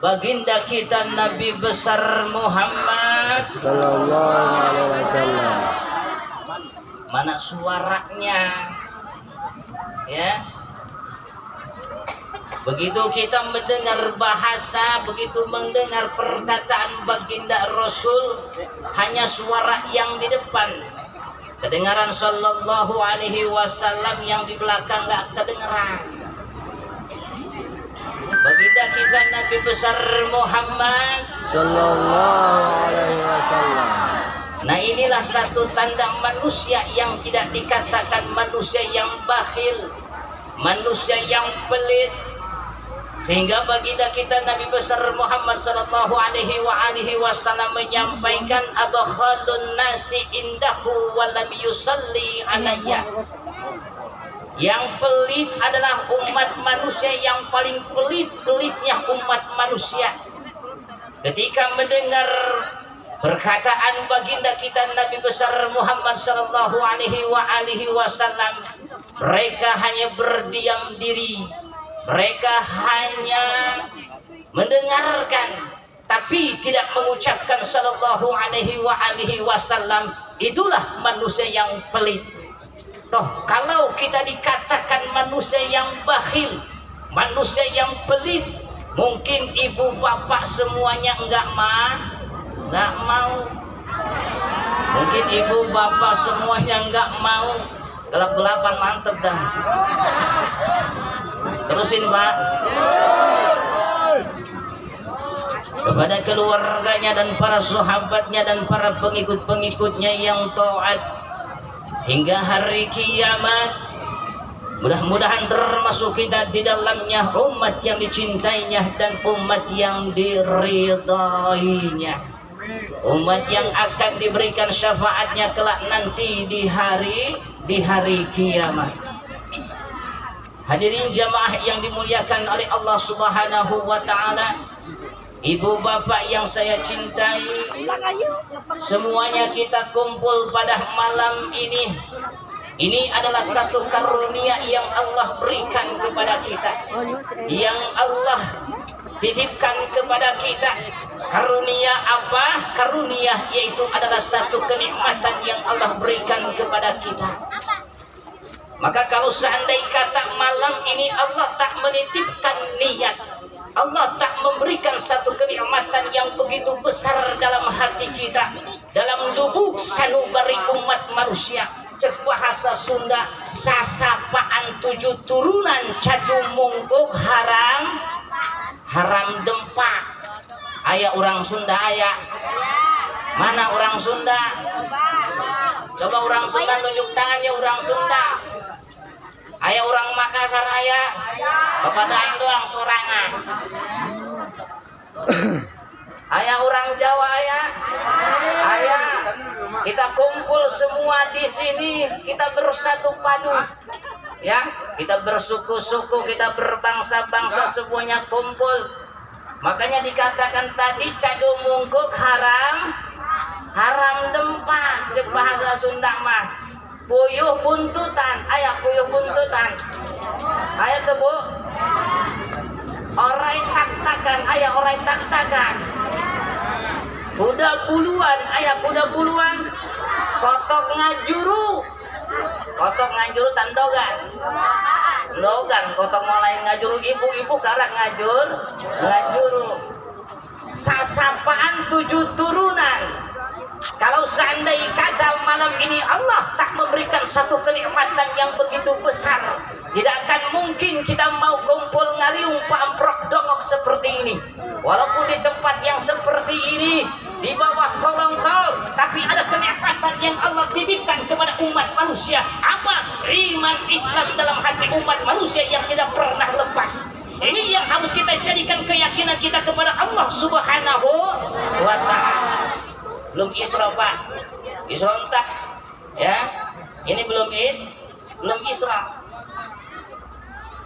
baginda kita Nabi besar Muhammad sallallahu alaihi wasallam. Mana suaranya? Ya. Begitu kita mendengar bahasa, begitu mendengar perkataan baginda Rasul, hanya suara yang di depan kedengaran sallallahu alaihi wasallam, yang di belakang enggak kedengaran. Baginda kita Nabi besar Muhammad sallallahu alaihi wasallam. Nah, inilah satu tanda manusia yang tidak dikatakan manusia yang bakhil, manusia yang pelit, sehingga baginda kita Nabi besar Muhammad sallallahu alaihi wasallam menyampaikan abkhalun nasi indahu wa lam yusalli alayya. Yang pelit adalah umat manusia, yang paling pelit-pelitnya umat manusia ketika mendengar perkataan baginda kita Nabi besar Muhammad sallallahu alaihi wasallam, mereka hanya berdiam diri, mereka hanya mendengarkan tapi tidak mengucapkan sallallahu alaihi wasallam. Itulah manusia yang pelit. Toh kalau kita dikatakan manusia yang bakhil, manusia yang pelit, mungkin ibu bapak semuanya enggak mau. Mungkin ibu bapak semuanya enggak mau. Gelap-gelapan mantep dah. Terusin Pak. Kepada keluarganya dan para sahabatnya dan para pengikut-pengikutnya yang taat hingga hari kiamat, mudah-mudahan termasuk kita di dalamnya umat yang dicintainya dan umat yang diridainya, umat yang akan diberikan syafaatnya kelak nanti di hari kiamat. Hadirin jamaah yang dimuliakan oleh Allah Subhanahu wa taala, ibu bapak yang saya cintai, semuanya kita kumpul pada malam ini. Ini adalah satu karunia yang Allah berikan kepada kita, yang Allah titipkan kepada kita. Karunia apa? Karunia yaitu adalah satu kenikmatan yang Allah berikan kepada kita. Maka kalau seandainya kata malam ini Allah tak menitipkan niat, Allah tak memberikan satu kenikmatan yang begitu besar dalam hati kita, dalam lubuk sanubari umat manusia. Cek bahasa Sunda, sasapaan 7 turunan cadu mungkuk haram dempak. Aya orang Sunda aya. Mana orang Sunda? Coba orang Sunda tunjuk tangannya, orang Sunda. Aya orang Makassar aya. Bapak daeng doang sorangan. Aya orang Jawa aya. Aya. Kita kumpul semua di sini, kita bersatu padu. Ya, kita bersuku-suku, kita berbangsa-bangsa, semuanya kumpul. Makanya dikatakan tadi cadu mungkuk haram dempak, cek bahasa Sunda mah. Puyuh buntutan, ayah puyuh buntutan. Ayat tuh Bu. Orai tak-takan, ayah orai tak-takan. Kuda buluan, ayah kuda buluan. Kotok ngajuru. Kotok ngajuru tandogan. Dogan kotok mulai ngajuru ibu-ibu karak ngajuru. Sasapaan 7 turunan. Kalau seandainya kata malam ini Allah tak memberikan satu kenikmatan yang begitu besar, tidak akan mungkin kita mau kumpul ngariung pamprok dongok seperti ini. Walaupun di tempat yang seperti ini, di bawah kolong tol, tapi ada kenikmatan yang Allah titipkan kepada umat manusia. Apa? Iman Islam dalam hati umat manusia yang tidak pernah lepas. Ini yang harus kita jadikan keyakinan kita kepada Allah Subhanahu wa Ta'ala. Belum Isra Pak, Isra entah ya, ini belum Isra.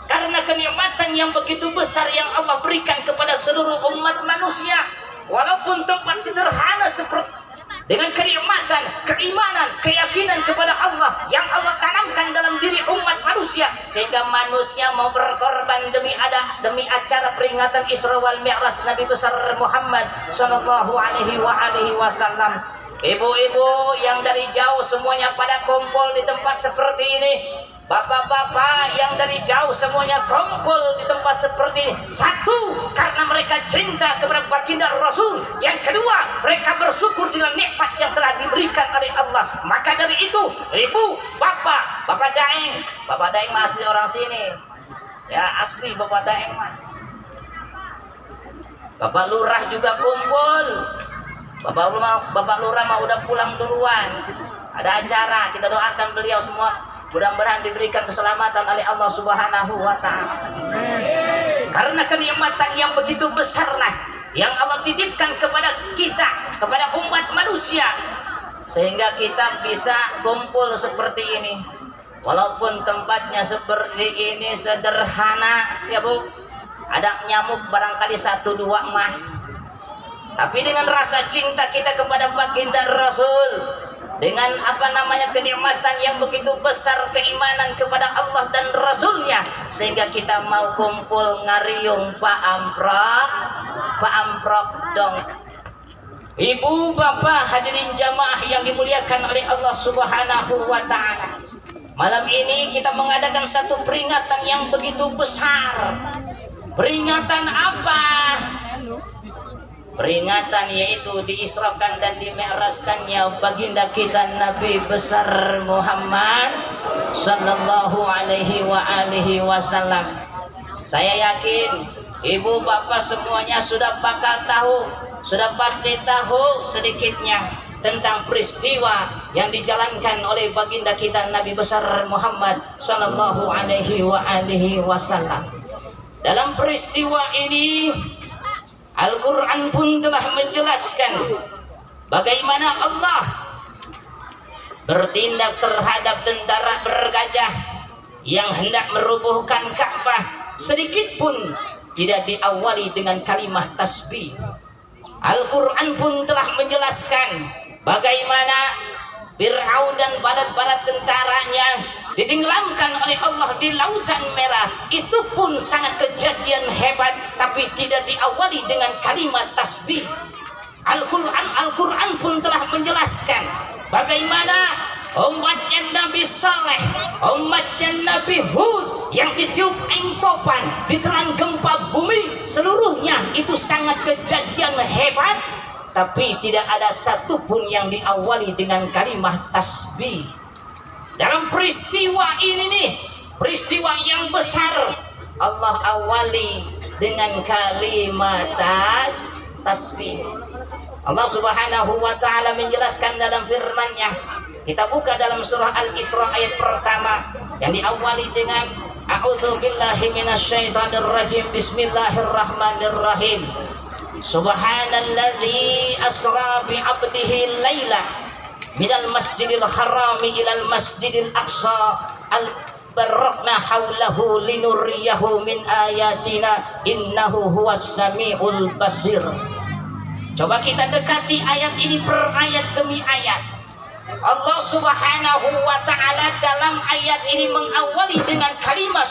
Karena kenikmatan yang begitu besar yang Allah berikan kepada seluruh umat manusia, walaupun tempat sederhana seperti dengan kenikmatan, keimanan, keyakinan kepada Allah yang Allah tanamkan dalam diri umat manusia, sehingga manusia mau berkorban demi acara peringatan Isra wal Mi'raj Nabi besar Muhammad sallallahu alaihi wasallam. Ibu-ibu yang dari jauh semuanya pada kumpul di tempat seperti ini. Bapak-bapak yang dari jauh semuanya kumpul di tempat seperti ini. Satu, karena mereka cinta kepada baginda Rasul. Yang kedua, mereka bersyukur dengan nikmat yang telah diberikan oleh Allah. Maka dari itu, ibu, bapak Daeng mah asli orang sini. Ya, asli Bapak Daeng mah. Bapak Lurah juga kumpul. Bapak Lurah mah udah pulang duluan. Ada acara, kita doakan beliau semua. Mudah-mudahan diberikan keselamatan oleh Allah Subhanahu wa Ta'ala. Karena kenikmatan yang begitu besarlah yang Allah titipkan kepada kita, kepada umat manusia, sehingga kita bisa kumpul seperti ini. Walaupun tempatnya seperti ini sederhana, ya Bu, ada nyamuk barangkali 1-2 mah. Tapi dengan rasa cinta kita kepada baginda Rasul, dengan kenikmatan yang begitu besar, keimanan kepada Allah dan Rasulnya, sehingga kita mau kumpul ngariung paamprok dong. Ibu bapak hadirin jamaah yang dimuliakan oleh Allah Subhanahu wa Ta'ala, malam ini kita mengadakan satu peringatan yang begitu besar. Peringatan apa? Peringatan yaitu diisrakan dan dimi'rajkannya baginda kita Nabi besar Muhammad sallallahu alaihi wasallam. Saya yakin ibu bapak semuanya sudah bakal tahu, sudah pasti tahu sedikitnya tentang peristiwa yang dijalankan oleh baginda kita Nabi besar Muhammad sallallahu alaihi wasallam. Dalam peristiwa ini Al-Quran pun telah menjelaskan bagaimana Allah bertindak terhadap tentara bergajah yang hendak merubuhkan Ka'bah, sedikit pun tidak diawali dengan kalimat tasbih. Al-Quran pun telah menjelaskan bagaimana Fir'aun dan balat-balat tentaranya ditenggelamkan oleh Allah di Lautan Merah. Itu pun sangat kejadian hebat, tapi tidak diawali dengan kalimat tasbih. Al-Quran pun telah menjelaskan bagaimana umatnya Nabi Saleh, umatnya Nabi Hud yang ditiup angin topan, ditelan gempa bumi, seluruhnya itu sangat kejadian hebat, tapi tidak ada satupun yang diawali dengan kalimat tasbih. Dalam peristiwa ini nih, peristiwa yang besar, Allah awali dengan kalimat tasbih. Allah Subhanahu wa Ta'ala menjelaskan dalam firman-Nya. Kita buka dalam surah Al-Isra ayat pertama yang diawali dengan A'udzubillahi minasyaitonir rajim. Bismillahirrahmanirrahim. Subhanalladzi asra bi 'abdihi laila minal masjidil harami ilal masjidil aqsa al-barakna haulahu linuriyahu min ayatina innahu huwas samiul basir. Coba kita dekati ayat ini per ayat demi ayat. Allah Subhanahu wa ta'ala dalam ayat ini mengawali dengan kalimat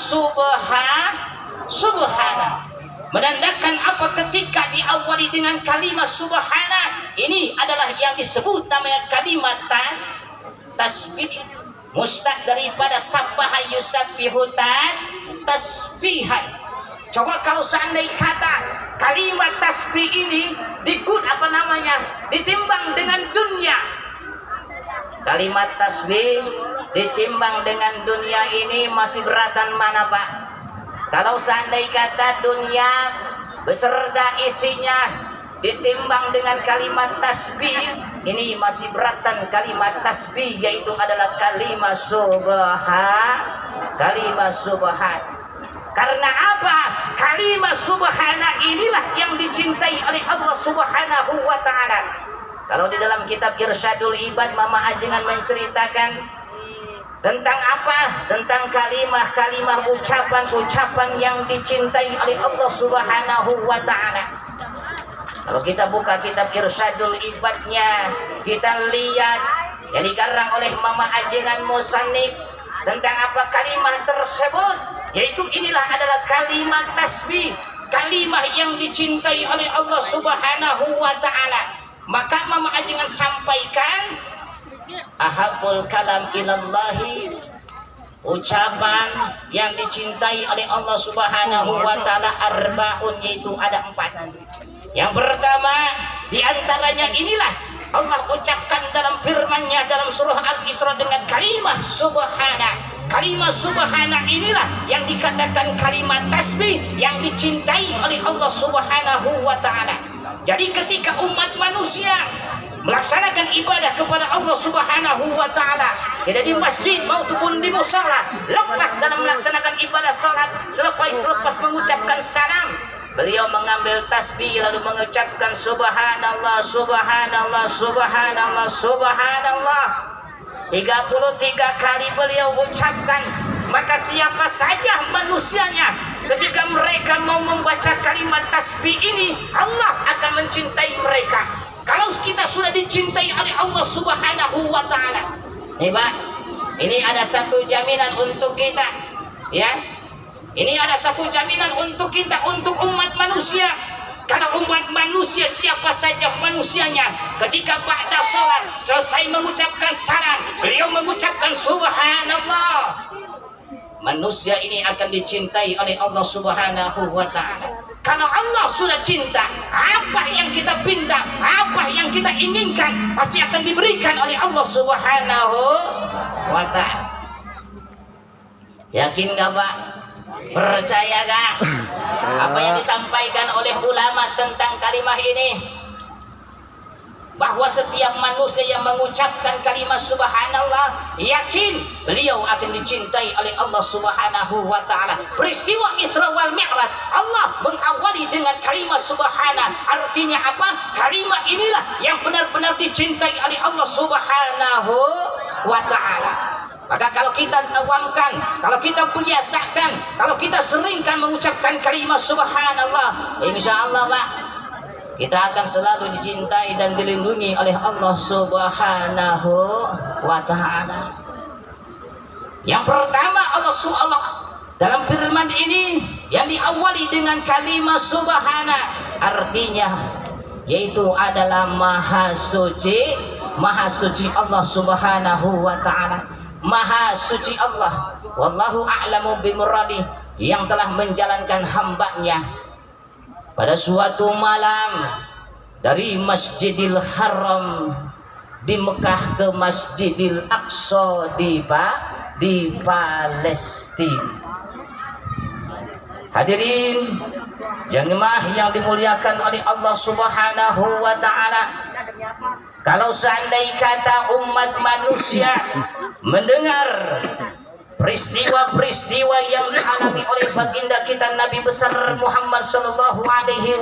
subhana. Menandakan apa ketika diawali dengan kalimat subhana? Ini adalah yang disebut namanya kalimat tasbih. Mustaq daripada sabbaha yusabbihu tasbihan. Coba kalau seandainya kata kalimat tasbih ini ditimbang dengan dunia. Kalimat tasbih ditimbang dengan dunia ini masih beratan mana, Pak? Kalau seandainya kata dunia beserta isinya ditimbang dengan kalimat tasbih, ini masih beratan kalimat tasbih, yaitu adalah kalimat subhan. Karena apa? Kalimat subhana inilah yang dicintai oleh Allah Subhanahu wa ta'ala. Kalau di dalam kitab Irsyadul Ibad, Mama Ajengan menceritakan tentang apa? Tentang kalimah-kalimah ucapan-ucapan yang dicintai oleh Allah Subhanahu wa ta'ala. Kalau kita buka kitab Irsyadul Ibadnya, kita lihat yang dikarang oleh Mama Ajengan Musannif tentang apa kalimat tersebut, yaitu inilah adalah kalimat tasbih, kalimat yang dicintai oleh Allah Subhanahu wa ta'ala. Maka Mama Ajengan sampaikan, ahabul kalam ilallahi, ucapan yang dicintai oleh Allah Subhanahu wa ta'ala arba'un, yaitu ada 4. Yang pertama diantaranya inilah Allah ucapkan dalam firman-Nya dalam surah Al-Isra dengan kalimat subhana. Kalimat subhana inilah yang dikatakan kalimat tasbih yang dicintai oleh Allah Subhanahu wa ta'ala. Jadi ketika umat manusia melaksanakan ibadah kepada Allah Subhanahu wa ta'ala, tidak di masjid maupun di musala, lepas dalam melaksanakan ibadah salat, selepas mengucapkan salam, beliau mengambil tasbih lalu mengucapkan subhanallah, subhanallah, subhanallah, subhanallah. 33 kali beliau ucapkan. Maka siapa saja manusianya ketika mereka mau membaca kalimat tasbih ini, Allah akan mencintai mereka. Kalau kita sudah dicintai oleh Allah Subhanahu wa ta'ala, nih Pak, ini ada satu jaminan untuk kita, ya. Ini ada satu jaminan untuk kita, untuk umat manusia. Karena umat manusia, siapa saja manusianya, ketika ba'da sholat selesai mengucapkan salam, beliau mengucapkan subhanallah, manusia ini akan dicintai oleh Allah Subhanahu wa ta'ala. Kalau Allah sudah cinta, apa yang kita pinta, apa yang kita inginkan, pasti akan diberikan oleh Allah Subhanahu wa ta'ala. Yakin gak Pak? Percaya gak apa yang disampaikan oleh ulama tentang kalimat ini? Bahwa setiap manusia yang mengucapkan kalimat subhanallah, yakin beliau akan dicintai oleh Allah Subhanahu wa ta'ala. Peristiwa Isra wal Mi'raj, Allah mengawali dengan kalimat subhana. Artinya apa? Kalimat inilah yang benar-benar dicintai oleh Allah Subhanahu wa ta'ala. Maka kalau kita awamkan, kalau kita biasakan, kalau kita seringkan mengucapkan kalimat subhanallah, insya Allah Pak, kita akan selalu dicintai dan dilindungi oleh Allah Subhanahu wa ta'ala. Yang pertama, Allah dalam firman ini yang diawali dengan kalimat subhana, artinya yaitu adalah maha suci Allah Subhanahu wa ta'ala. Maha suci Allah, wallahu a'lamu bimuradi, yang telah menjalankan hambanya pada suatu malam dari Masjidil Haram di Mekah ke Masjidil Aqsa di Palestina. Hadirin jemaah yang dimuliakan oleh Allah Subhanahu wa ta'ala, kalau seandainya kata umat manusia mendengar peristiwa-peristiwa yang dialami oleh baginda kita Nabi besar Muhammad sallallahu alaihi